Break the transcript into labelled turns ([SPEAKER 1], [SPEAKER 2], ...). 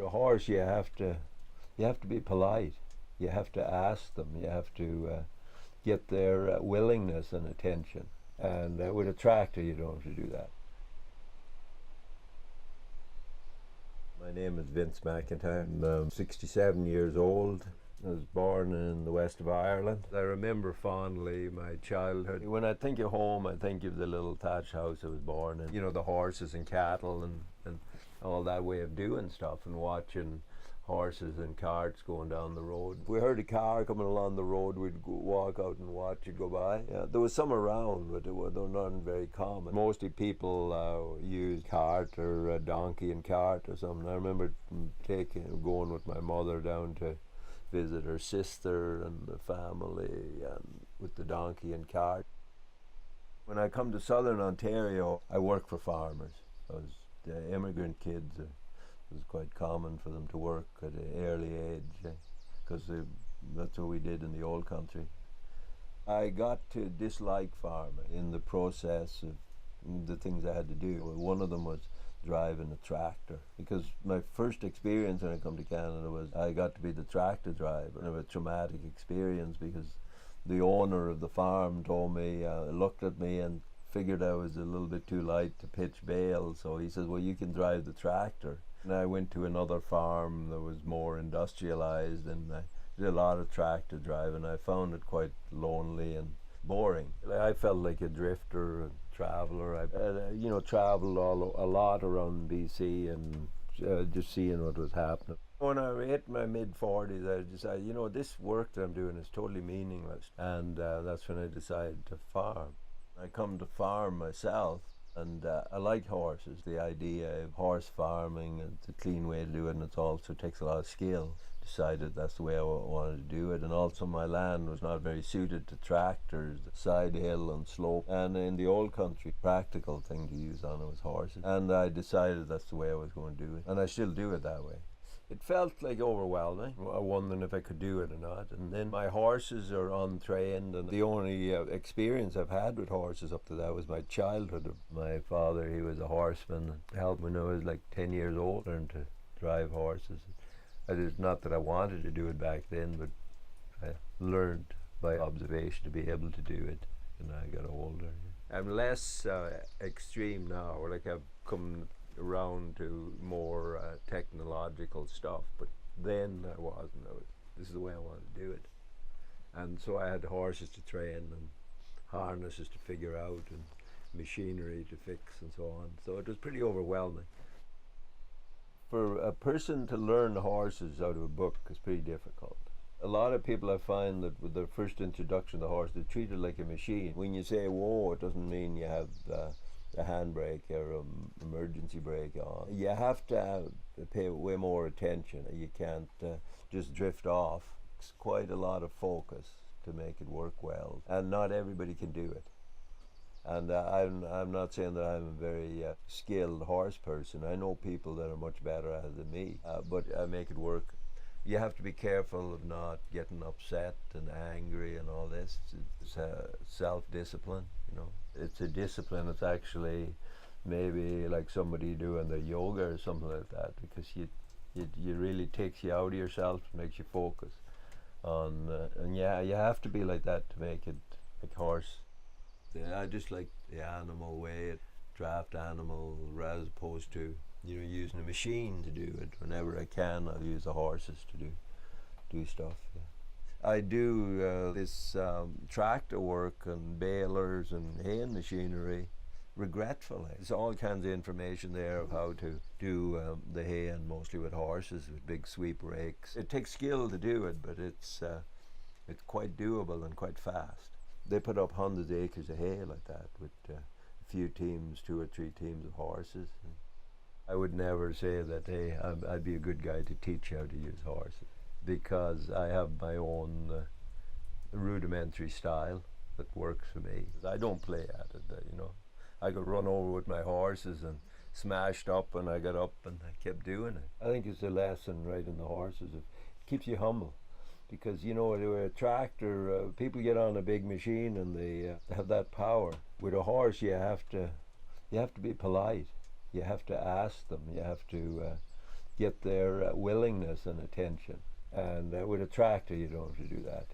[SPEAKER 1] a horse, you have to be polite. You have to ask them. You have to get their willingness and attention. And with a tractor, you don't have to do that. My name is Vince McIntyre. I'm 67 years old. I was born in the west of Ireland. I remember fondly my childhood. When I think of home, I think of the little thatched house I was born in. You know, the horses and cattle and all that way of doing stuff, and watching horses and carts going down the road. If we heard a car coming along the road, we'd walk out and watch it go by. Yeah, there was some around, but they were not very common. Mostly people use cart or a donkey and cart or something. I remember going with my mother down to visit her sister and the family, and with the donkey and cart. When I come to southern Ontario, I work for farmers. I was the immigrant kids. It was quite common for them to work at an early age, because that's what we did in the old country. I got to dislike farming in the process of the things I had to do. One of them was driving a tractor, because my first experience when I come to Canada was I got to be the tractor driver. And it was a traumatic experience, because the owner of the farm told me, looked at me and figured I was a little bit too light to pitch bales, so he says, well, you can drive the tractor. And I went to another farm that was more industrialized, and I did a lot of tractor driving. I found it quite lonely and boring. I felt like a drifter, a traveler. I traveled a lot around BC, and just seeing what was happening. When I hit my mid-40s, I decided, this work that I'm doing is totally meaningless, and that's when I decided to farm. I come to farm myself, and I like horses. The idea of horse farming, it's a clean way to do it, and it also takes a lot of skill. Decided that's the way I wanted to do it, and also my land was not very suited to tractors, side hill and slope, and in the old country, practical thing to use on it was horses, and I decided that's the way I was going to do it, and I still do it that way. It felt like overwhelming. I wondered if I could do it or not. And then my horses are untrained, and the only experience I've had with horses up to that was my childhood. My father, he was a horseman, helped me when I was like 10 years old, learned to drive horses. It's not that I wanted to do it back then, but I learned by observation to be able to do it when I got older. I'm less extreme now. Like, I've come around to more technological stuff, but then I wasn't. This is the way I wanted to do it, and so I had horses to train and harnesses to figure out and machinery to fix and so on. So it was pretty overwhelming. For a person to learn horses out of a book is pretty difficult. A lot of people, I find, that with their first introduction to horse, they treat it like a machine. When you say whoa, it doesn't mean you have a handbrake or emergency brake on. You have to pay way more attention. You can't just drift off. It's quite a lot of focus to make it work well, and not everybody can do it. And I'm not saying that I'm a very skilled horse person. I know people that are much better at it than me, but I make it work. You have to be careful of not getting upset and angry and all this. It's self-discipline, It's a discipline. It's actually maybe like somebody doing the yoga or something like that, because you really takes you out of yourself, makes you focus on, and you have to be like that to make it like horse. I just like the animal way, draft animal, as opposed to using a machine to do it. Whenever I can, I'll use the horses to do stuff. Yeah. I do this tractor work and balers and haying machinery regretfully. There's all kinds of information there of how to do the haying, mostly with horses, with big sweep rakes. It takes skill to do it, but it's quite doable and quite fast. They put up hundreds of acres of hay like that with a few teams, 2 or 3 teams of horses. I would never say that, hey, I'd be a good guy to teach how to use horses, because I have my own rudimentary style that works for me. I don't play at it, I got run over with my horses and smashed up, and I got up and I kept doing it. I think it's a lesson right in the horses. It keeps you humble, because with a tractor, people get on a big machine and they have that power. With a horse, you have to be polite. You have to ask them. You have to get their willingness and attention. And with a tractor, you don't have to do that.